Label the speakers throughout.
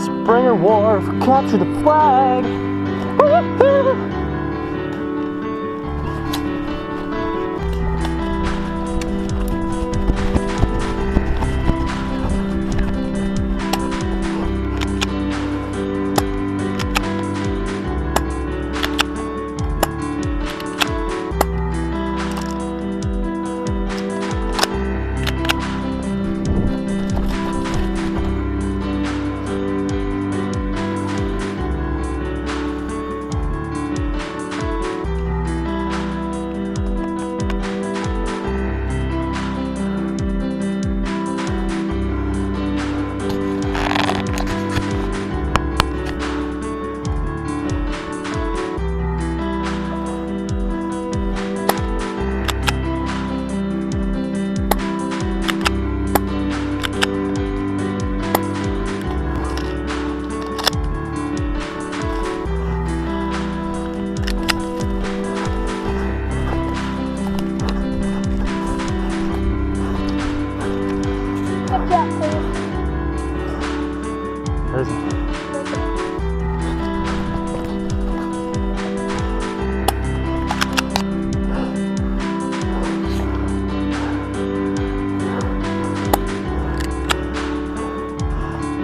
Speaker 1: Springer Wharf, capture the flag. Woo-hoo!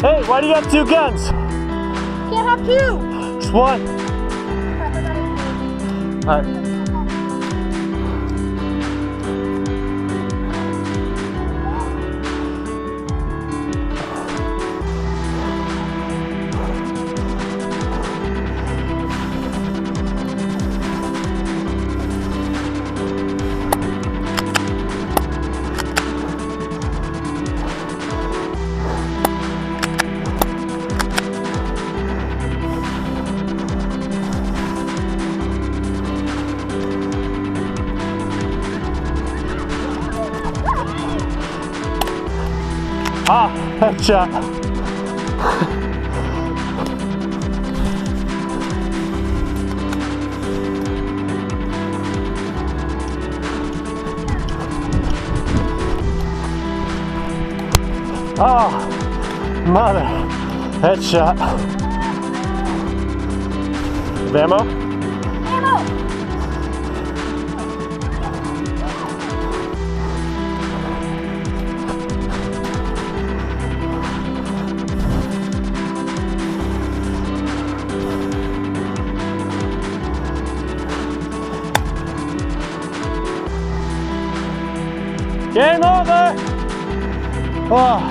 Speaker 1: Hey, why do you have two guns?
Speaker 2: Can't have two.
Speaker 1: Just one. All right. Ah, headshot. Oh, mother. Headshot. Ammo?
Speaker 2: Ammo.
Speaker 1: Game over! Oh.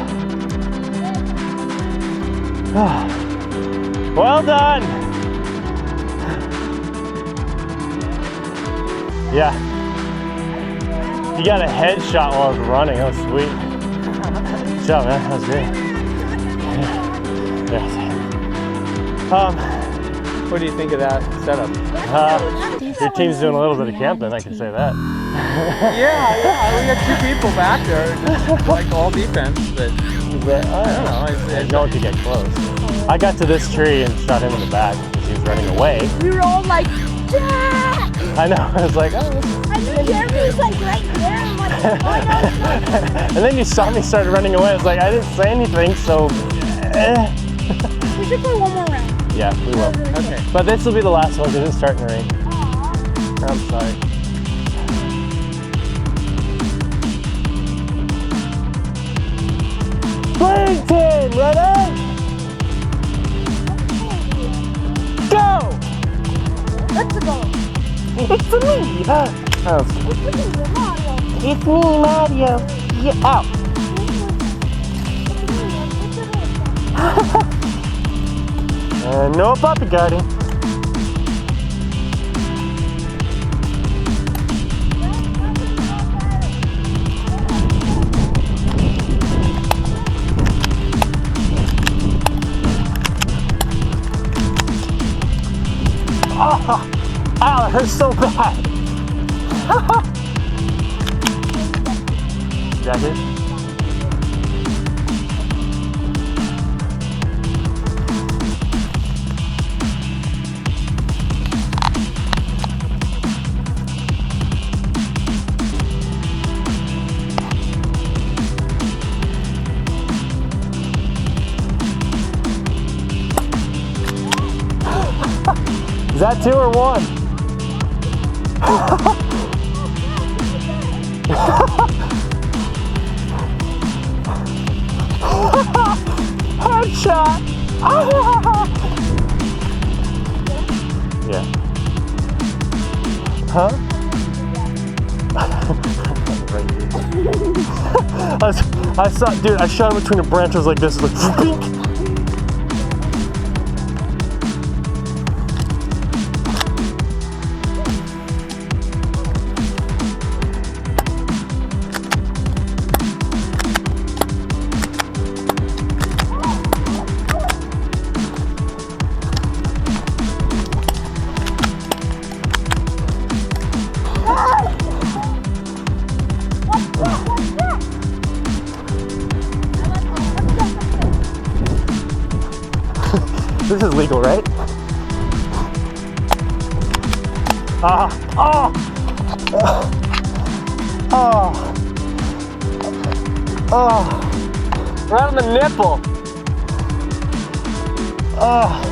Speaker 1: Oh. Well done! Yeah. You got a headshot while I was running. That was sweet. Good job, man. That was great. Yeah.
Speaker 3: What do you think of that setup?
Speaker 1: Your team's doing a little bit of camping, I can say that.
Speaker 3: Yeah, we got two people back there, just like all defense, but
Speaker 1: I don't know. No one could get close. I got to this tree and shot him in the back because he was running away.
Speaker 2: We were all like, yeah!
Speaker 1: I know. I was like, oh.
Speaker 2: And then Jeremy was like right there. I'm like, oh no.
Speaker 1: And then you saw me start running away. I was like, I didn't say anything, so.
Speaker 2: We should play one more round.
Speaker 1: Yeah, we will.
Speaker 3: okay.
Speaker 1: But this will be the last one because it's starting to rain.
Speaker 2: Aww.
Speaker 1: I'm sorry. Playing team, ready? Go!
Speaker 2: Let's go.
Speaker 1: It's me. It's me, Mario. Yeah. Ow. No puppy guarding. Oh, ow, it hurts so bad. Jacket? that 2 or 1? Headshot! Yeah. Huh? I saw, dude, I shot him between the branches like this, like, bink. This is legal, right? Oh! Right on the nipple. Oh.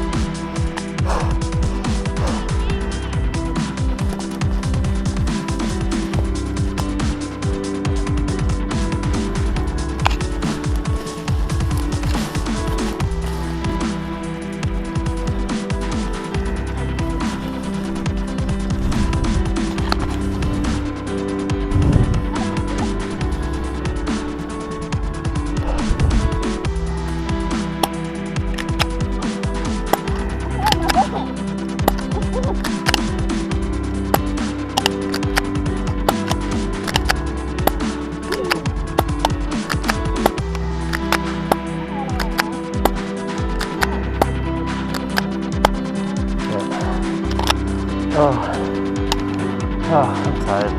Speaker 1: Oh, I'm tired.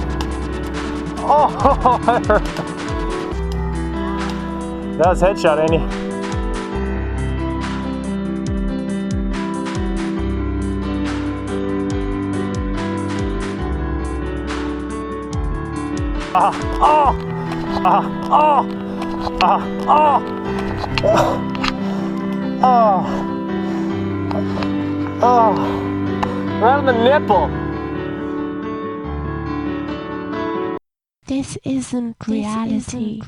Speaker 1: Oh, that was headshot, ain't he? Right on the nipple.
Speaker 4: This isn't reality.